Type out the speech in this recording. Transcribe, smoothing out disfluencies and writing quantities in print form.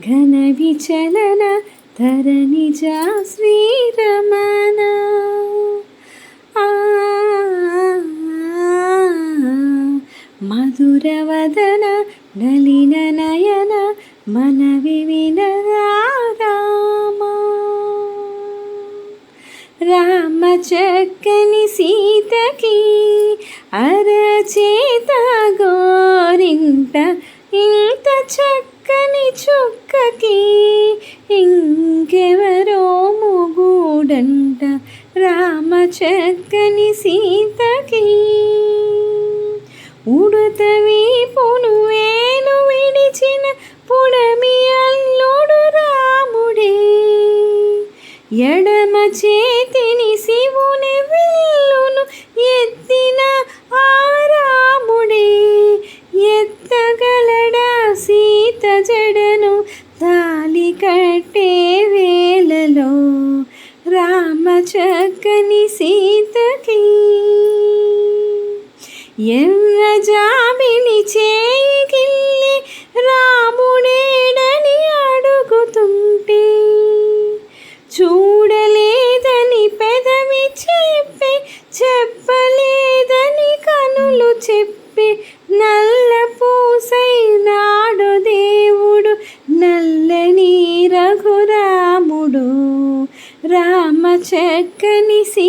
ఘన విచలన ధరణిజ శ్రీరమణ మధురవదన నలిన నయన మనవి వినరామ రామ చక్కని సీతకి అరచేత గోరింట ఇంత చక్కని చుక్కకి ఇంకెవరో ముగుడంట రామ చక్కని సీతకి ఉడత వీపును వేలు విడిచిన పుడమి అల్లుడు రాముడే ఎడమ చేతిని శివుని విల్లును ఎత్తిన ఆ రాముడే ఎత్తగలడా సీత జడను తాలి కట్టే వేళలో రామ చక్కని సీతకి ఎర్ర జాబిలి చేయిగిల్లి రాముడేడని అడుగుతుంటే చూడలేదని పెదవి చెప్పి చెప్పలేదని కనులు చెప్పి నల్ల పూసై నాడు దేవుడు నల్లని రఘురాముడు రామ చక్కని సీ